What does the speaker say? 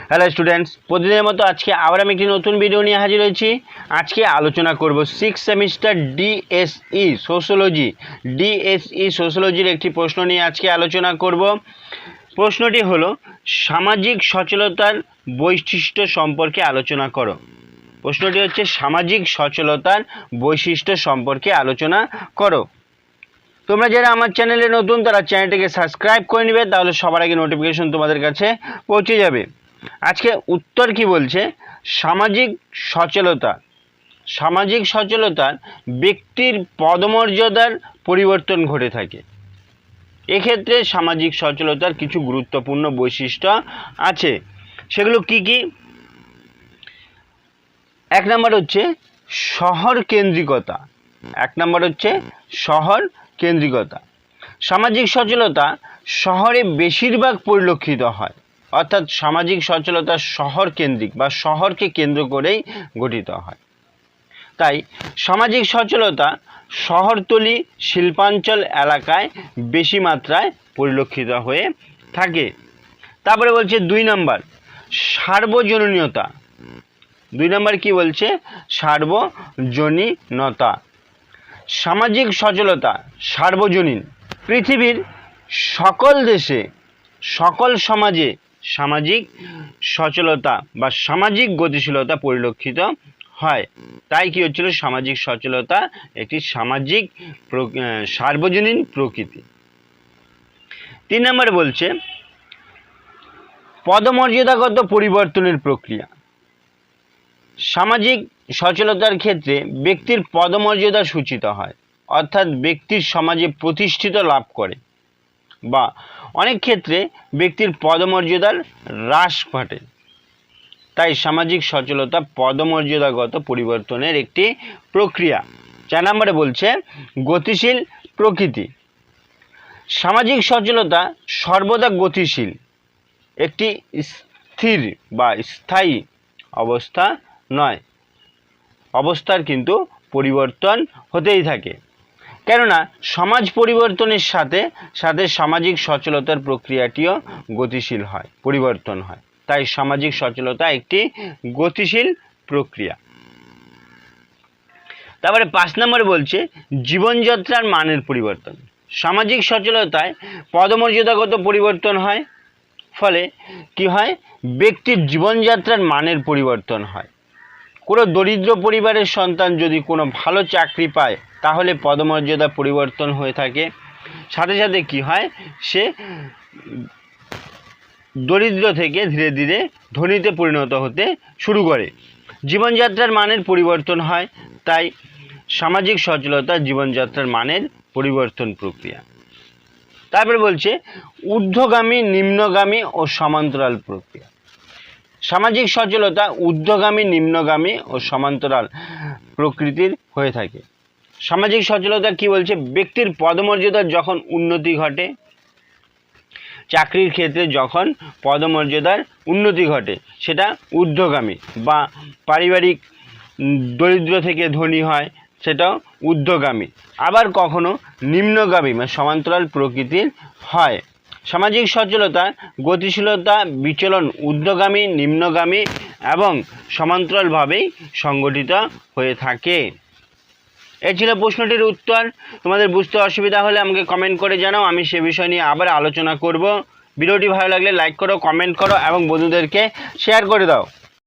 Hello students, প্রতিদিনের মতো আজকে আবার আমি একটি নতুন ভিডিও নিয়ে হাজির হয়েছি। আজকে আলোচনা করব 6 সেমিস্টার ডিএসই সোশ্যোলজির একটি প্রশ্ন নিয়ে আজকে আলোচনা করব। প্রশ্নটি হলো, সামাজিক সচেতনতার বৈশিষ্ট্য সম্পর্কে আলোচনা করো। প্রশ্নটি হচ্ছে সামাজিক সচেতনতার বৈশিষ্ট্য সম্পর্কে আলোচনা করো। তোমরা যারা আমার চ্যানেলে নতুন তারা চ্যানেলটিকে সাবস্ক্রাইব করে নেবে, তাহলে সবার আগে নোটিফিকেশন তোমাদের কাছে পৌঁছে যাবে। আজকে উত্তর কি বলছে, সামাজিক সচেতনতার ব্যক্তির পদমর্যাদার পরিবর্তন ঘটে থাকে। এক্ষেত্রে সামাজিক সচেতনতার কিছু গুরুত্বপূর্ণ বৈশিষ্ট্য আছে, সেগুলো কি কি? এক নম্বর হচ্ছে শহর কেন্দ্রিকতা। সামাজিক সচেতনতা শহরে বেশিরভাগ পরিলক্ষিত হয়, অর্থাৎ সামাজিক সচেতনতা শহর কেন্দ্রিক বা শহরকে কেন্দ্র করেই গঠিত হয়। তাই সামাজিক সচেতনতা শহরতলি শিল্পাঞ্চল এলাকায় বেশি মাত্রায় পরিলক্ষিত হয়ে থাকে। তারপরে বলছে 2 নম্বর সার্বজনীনতা। 2 নম্বর কি বলছে? সার্বজনীনতা। সামাজিক সচেতনতা সার্বজনীন। পৃথিবীর সকল দেশে সকল সমাজে সামাজিক সচেতনতা বা সামাজিক গতিশীলতা পরিলক্ষিত হয়। তাই কি হচ্ছিল, সামাজিক সচেতনতা একটি সামাজিক সার্বজনীন প্রকৃতি। 3 নম্বরে বলছে পদমর্যাদাগত পরিবর্তনের প্রক্রিয়া। সামাজিক সচেতনতার ক্ষেত্রে ব্যক্তির পদমর্যাদা সূচিত হয়, অর্থাৎ ব্যক্তির সমাজে প্রতিষ্ঠিত লাভ করে, বা অনেক ক্ষেত্রে ব্যক্তির পদমর্যাদার হ্রাস ঘটে। তাই সামাজিক সচেতনতা পদমর্যাদাগত পরিবর্তনের একটি প্রক্রিয়া। 4 নম্বরে বলছে গতিশীল প্রকৃতি। সামাজিক সচেতনতা সর্বদা গতিশীল, একটি স্থির বা স্থায়ী অবস্থা নয়, অবস্থার কিন্তু পরিবর্তন হতেই থাকে। কেননা সমাজ পরিবর্তনের সাথে সাথে সামাজিক সচেতনতার প্রক্রিয়াটিও গতিশীল হয়, পরিবর্তন হয়। তাই সামাজিক সচেতনতা একটি গতিশীল প্রক্রিয়া। তারপরে 5 নম্বরে বলছে জীবনযাত্রার মানের পরিবর্তন। সামাজিক সচেতনতায় পদমর্যাদাগত পরিবর্তন হয়, ফলে কি হয়, ব্যক্তির জীবনযাত্রার মানের পরিবর্তন হয়। কোনো দরিদ্র পরিবারের সন্তান যদি কোনো ভালো চাকরি পায়, তাহলে পদমর্যাদা পরিবর্তন হয়ে থাকে। সাথে সাথে কি হয়, সে দরিদ্র থেকে ধীরে ধীরে ধনীতে পরিণত হতে শুরু করে। জীবনযাত্রার মানের পরিবর্তন হয়, তাই সামাজিক সচেতনতা জীবনযাত্রার মানের পরিবর্তন প্রক্রিয়া। তারপরে বলছে ঊর্ধ্বগামী, নিম্নগামী ও সমান্তরাল প্রক্রিয়া। সামাজিক সচেতনতা ঊর্ধ্বগামী, নিম্নগামী ও সমান্তরাল প্রকৃতির হয়ে থাকে। সামাজিক সচেতনতা কি বলছে, ব্যক্তির পদমর্যাদার যখন উন্নতি ঘটে, চাকরির ক্ষেত্রে যখন পদমর্যাদার উন্নতি ঘটে, সেটা ঊর্ধ্বগামী, বা পারিবারিক দরিদ্র থেকে ধনী হয়, সেটাও ঊর্ধ্বগামী। আবার কখনো নিম্নগামী বা সমান্তরাল প্রকৃতির হয়। সামাজিক সচেতনতা গতিশীলতা বিচলন ঊর্ধ্বগামী, নিম্নগামী এবং সমান্তরালভাবেই সংগঠিত হয়ে থাকে। এই ছিল প্রশ্নটির উত্তর। তোমাদের বুঝতে অসুবিধা হলে আমাকে কমেন্ট করে জানাও, আমি সে বিষয় নিয়ে আবার আলোচনা করব। ভিডিওটি ভালো লাগলে লাইক করো, কমেন্ট করো এবং বন্ধুদেরকে শেয়ার করে দাও।